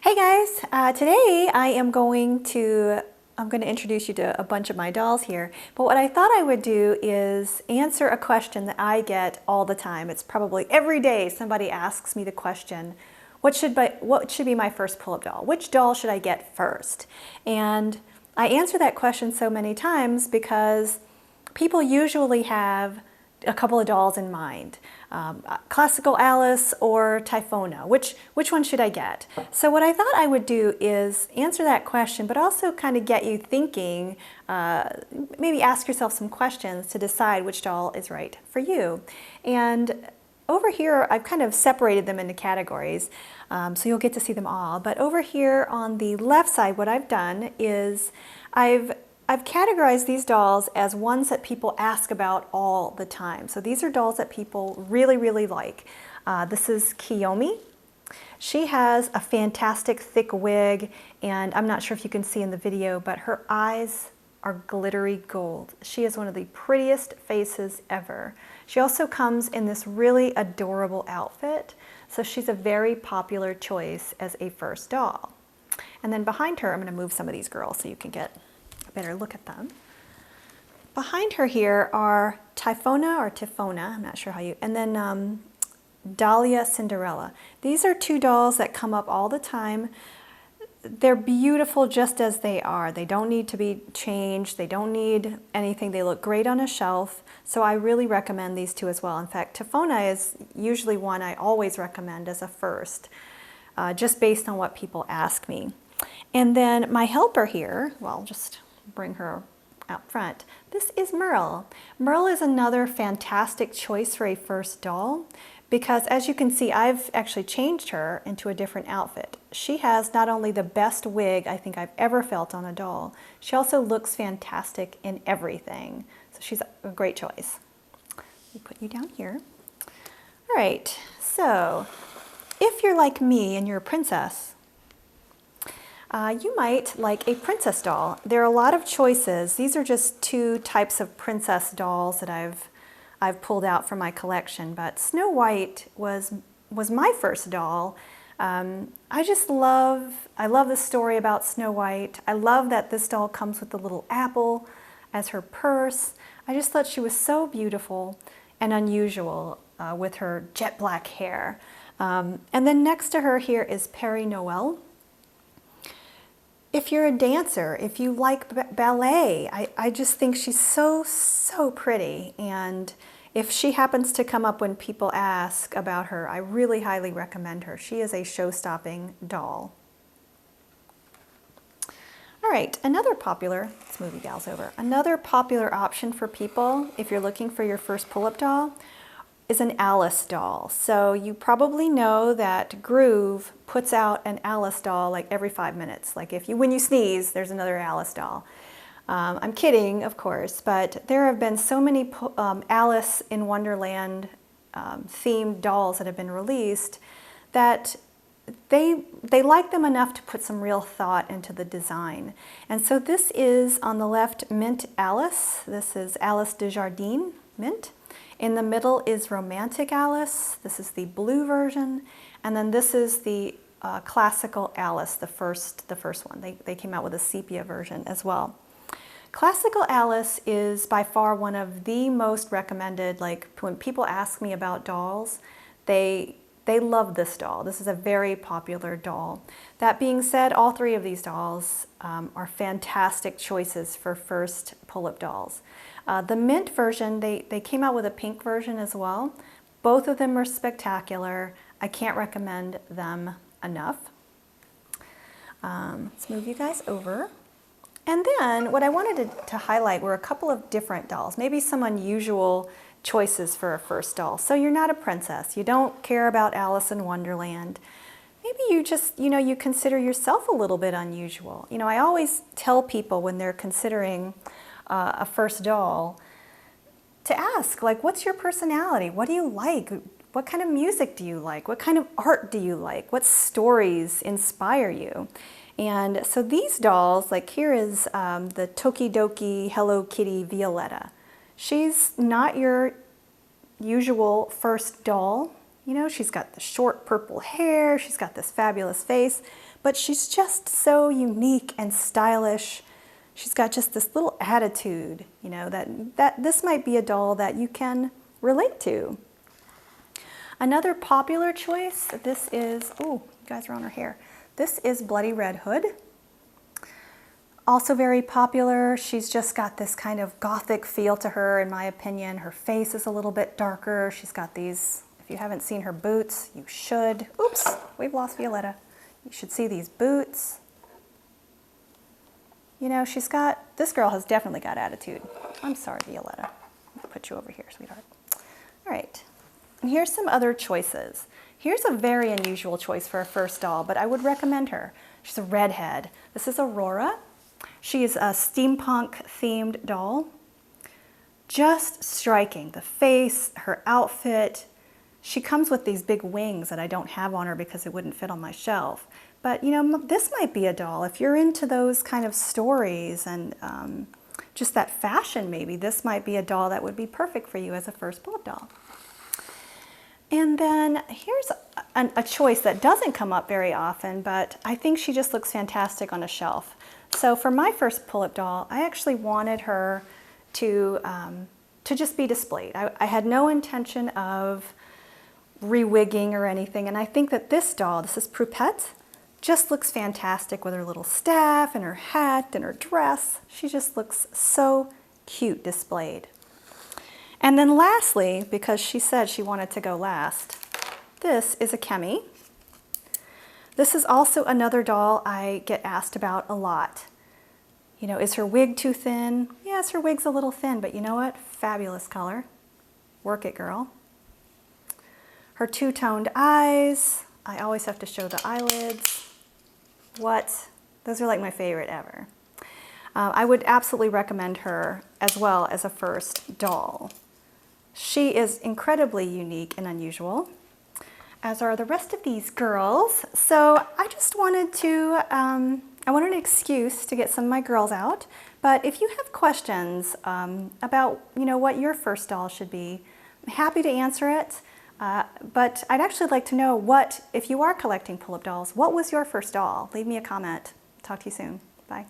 Hey guys, today I'm going to introduce you to a bunch of my dolls here, but what I thought I would do is answer a question that I get all the time. It's probably every day somebody asks me the question, what should be my first pull-up doll? Which doll should I get first? And I answer that question so many times because people usually have a couple of dolls in mind. Classical Alice or Typhona, which one should I get? So what I thought I would do is answer that question, but also kind of get you thinking, maybe ask yourself some questions to decide which doll is right for you. And over here, I've kind of separated them into categories, so you'll get to see them all. But over here on the left side, what I've done is I've categorized these dolls as ones that people ask about all the time. So these are dolls that people really, really like. This is Kiyomi. She has a fantastic thick wig, and I'm not sure if you can see in the video, but her eyes are glittery gold. She is one of the prettiest faces ever. She also comes in this really adorable outfit, so she's a very popular choice as a first doll. And then behind her, I'm going to move some of these girls so you can get better look at them. Behind her here are Typhona or Typhona, I'm not sure how you, and then Dahlia Cinderella. These are two dolls that come up all the time. They're beautiful just as they are. They don't need to be changed. They don't need anything. They look great on a shelf. So I really recommend these two as well. In fact, Typhona is usually one I always recommend as a first, just based on what people ask me. And then my helper here, well, just bring her out front. This is Merle. Merle is another fantastic choice for a first doll because, as you can see, I've actually changed her into a different outfit. She has not only the best wig I think I've ever felt on a doll, she also looks fantastic in everything. So she's a great choice. Let me put you down here. All right, so if you're like me and you're a princess, you might like a princess doll. There are a lot of choices. These are just two types of princess dolls that I've pulled out from my collection, but Snow White was my first doll. I love the story about Snow White. I love that this doll comes with the little apple as her purse. I just thought she was so beautiful and unusual with her jet black hair. And then next to her here is Noel. If you're a dancer, if you like ballet, I just think she's so pretty. And if she happens to come up when people ask about her, I really highly recommend her. She is a show-stopping doll. All right, let's move you gals over. Another popular option for people, if you're looking for your first pull-up doll, is an Alice doll. So you probably know that Groove puts out an Alice doll like every 5 minutes. Like when you sneeze, there's another Alice doll. I'm kidding, of course, but there have been so many Alice in Wonderland themed dolls that have been released that they like them enough to put some real thought into the design. And so this is on the left Mint Alice. This is Alice Desjardins Mint. In the middle is Romantic Alice. This is the blue version. And then this is the Classical Alice, the first one. They came out with a sepia version as well. Classical Alice is by far one of the most recommended, like when people ask me about dolls, they love this doll. This is a very popular doll. That being said, all three of these dolls are fantastic choices for first pull-up dolls. The mint version, they came out with a pink version as well. Both of them are spectacular. I can't recommend them enough. Let's move you guys over. And then what I wanted to highlight were a couple of different dolls, maybe some unusual choices for a first doll. So you're not a princess. You don't care about Alice in Wonderland. Maybe you just, you consider yourself a little bit unusual. I always tell people when they're considering a first doll to ask, like, what's your personality? What do you like? What kind of music do you like? What kind of art do you like? What stories inspire you? And so these dolls, like here is the Tokidoki Hello Kitty Violetta. She's not your usual first doll. You know, she's got the short purple hair, she's got this fabulous face, but she's just so unique and stylish. She's got just this little attitude, you know, that this might be a doll that you can relate to. Another popular choice, this is, oh, you guys are on her hair. This is Bloody Red Hood. Also very popular. She's just got this kind of gothic feel to her, in my opinion. Her face is a little bit darker. She's got these, if you haven't seen her boots, you should. Oops, we've lost Violetta. You should see these boots. You know, she's got, this girl has definitely got attitude. I'm sorry, Violetta. I'll put you over here, sweetheart. All right, and here's some other choices. Here's a very unusual choice for a first doll, but I would recommend her. She's a redhead. This is Aurora. She is a steampunk themed doll. Just striking. The face, her outfit. She comes with these big wings that I don't have on her because it wouldn't fit on my shelf. But you know, this might be a doll. If you're into those kind of stories and just that fashion maybe, this might be a doll that would be perfect for you as a first Pullip doll. And then here's a choice that doesn't come up very often, but I think she just looks fantastic on a shelf. So for my first Pullip doll, I actually wanted her to just be displayed. I had no intention of rewigging or anything, and I think that this doll, this is Pullip, just looks fantastic with her little staff and her hat and her dress. She just looks so cute displayed. And then lastly, because she said she wanted to go last, this is a Cami. This is also another doll I get asked about a lot. You know, is her wig too thin? Yes, her wig's a little thin, but you know what? Fabulous color. Work it, girl. Her two-toned eyes. I always have to show the eyelids. What? Those are like my favorite ever. I would absolutely recommend her as well as a first doll. She is incredibly unique and unusual, as are the rest of these girls. So I just wanted to, I wanted an excuse to get some of my girls out. But if you have questions about, you know, what your first doll should be, I'm happy to answer it. But I'd actually like to know what, if you are collecting Pullip dolls, what was your first doll? Leave me a comment. Talk to you soon. Bye.